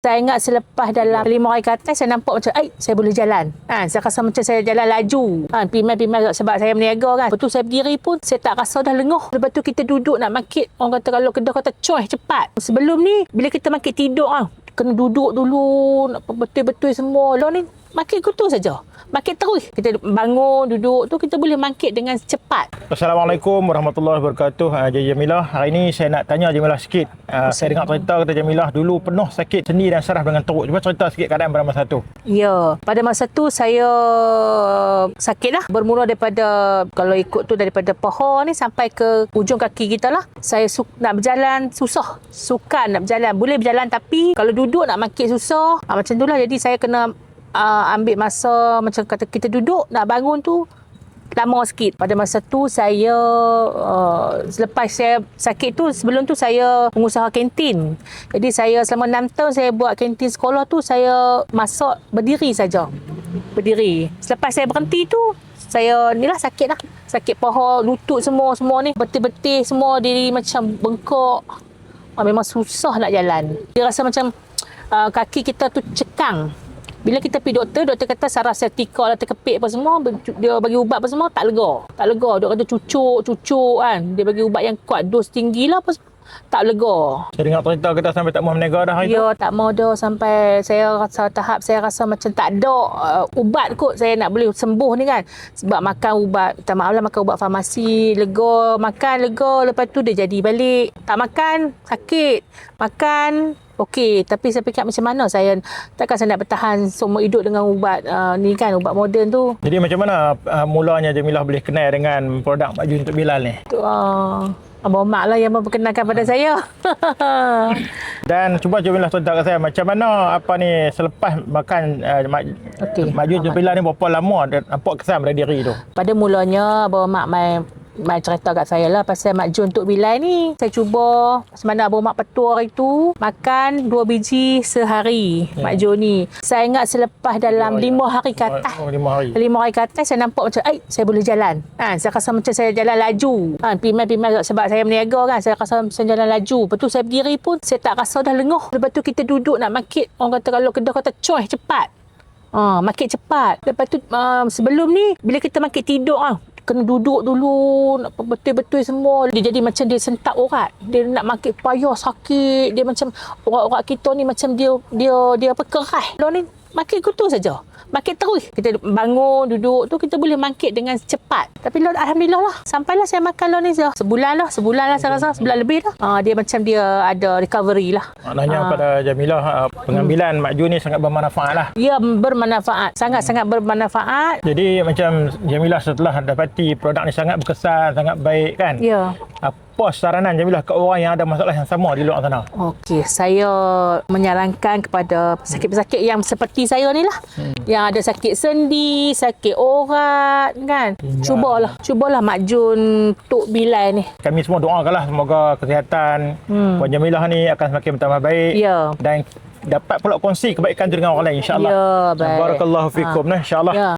Saya ingat selepas dalam 5 hari ke atas, saya nampak macam, saya boleh jalan. Saya rasa macam saya jalan laju. Pimai-pimai sebab saya berniaga kan. Lepas tu saya berdiri pun, saya tak rasa dah lenguh. Lepas tu kita duduk nak market. Orang kata kalau kedah kata coy cepat. Sebelum ni, bila kita market tidur kena duduk dulu, nak betul-betul semua. Lalu ni, market kutu saja. Market terus. Kita bangun, duduk tu, kita boleh market dengan cepat. Assalamualaikum warahmatullahi wabarakatuh. Jamilah, hari ini saya nak tanya Jamilah sikit. Saya dengar cerita kata Jamilah dulu penuh sakit sendi dan saraf dengan teruk. Cuba cerita sikit keadaan pada masa tu. Ya, pada masa tu saya sakit lah. Bermula daripada, kalau ikut tu daripada paha ni sampai ke ujung kaki kita lah. Saya nak berjalan susah. Sukan nak berjalan. Boleh berjalan tapi kalau duduk nak market susah. Macam tu lah. Jadi saya kena ambil masa macam kata kita duduk nak bangun tu lama sikit. Pada masa tu saya selepas saya sakit tu, sebelum tu saya pengusaha kantin. Jadi saya selama 6 tahun saya buat kantin sekolah tu, saya masak berdiri saja. Berdiri. Selepas saya berhenti tu, saya ni lah sakit lah. Sakit paha, lutut semua ni. Betul-betul semua diri macam bengkok. Memang susah nak jalan. Dia rasa macam kaki kita tu cekang. Bila kita pergi doktor kata saraf sciatica lah, terkepit apa semua, dia bagi ubat apa semua, tak lega. Dia kata cucuk kan. Dia bagi ubat yang kuat, dos tinggi lah apa semua, tak lega. Saya dengar cerita kita sampai tak mahu berniaga dah hari tu. Ya, tak mahu dah sampai saya rasa tahap saya rasa macam tak ada ubat kot saya nak boleh sembuh ni kan. Sebab makan ubat, minta maaf lah, makan ubat farmasi, lega, makan lega, lepas tu dia jadi balik. Tak makan, sakit. Makan, okey, tapi saya fikir macam mana takkan saya nak bertahan seumur hidup dengan ubat ni kan, ubat moden tu. Jadi macam mana mulanya Jamilah boleh kenal dengan produk Mak Jun untuk Bilal ni? Abang Mak lah yang memperkenalkan pada saya. Dan cuba Jamilah cerita kat saya macam mana selepas makan Mak Jun untuk Bilal ni berapa lama dan nampak kesan pada diri tu? Pada mulanya Abang Mak main cerita kat saya lah pasal Mak Jun untuk Bilal ni. Saya cuba macam mana Abang Mak petua hari tu, makan 2 biji sehari Mak Jun ni. Saya ingat selepas dalam 5 hari ke atas. 5 hari ke atas saya nampak macam saya boleh jalan. Saya rasa macam saya jalan laju. Pimai sebab saya berniaga kan, saya rasa macam jalan laju. Lepas tu saya berdiri pun saya tak rasa dah lenguh. Lepas tu kita duduk nak market. Orang kata kalau kedah kata coy cepat. Market cepat. Lepas tu sebelum ni bila kita market tidur kena duduk dulu, nak betul-betul semua. Dia jadi macam dia sentak urat. Dia nak market payah, sakit. Dia macam urat-urat kita ni macam dia keras. Lalu ni market kutu saja. Market terus. Kita bangun, duduk tu, kita boleh market dengan cepat. Tapi alhamdulillah lah. Sampailah saya makan lalu ni sebulan lah saya rasa. Sebulan lebih dah. Dia macam dia ada recovery lah. Maknanya pada Jamilah, pengambilan Mak Jun ni sangat bermanfaat lah. Ya, bermanfaat. Sangat-sangat bermanfaat. Jadi macam Jamilah setelah dapati produk ni sangat berkesan, sangat baik kan? Ya. Apa saranan Jamilah ke orang yang ada masalah yang sama di luar sana? Okey, saya menyarankan kepada pesakit-pesakit yang seperti saya ni lah. Yang ada sakit sendi, sakit urat kan. Cubalah Mak Jun Tok Bilal ni. Kami semua doakanlah semoga kesihatan Puan Jamilah ni akan semakin bertambah baik. Ya. Dan dapat pula kongsi kebaikan tu dengan orang lain insya-Allah. Ya, baik. Barakallahu fikum insya-Allah. Ya.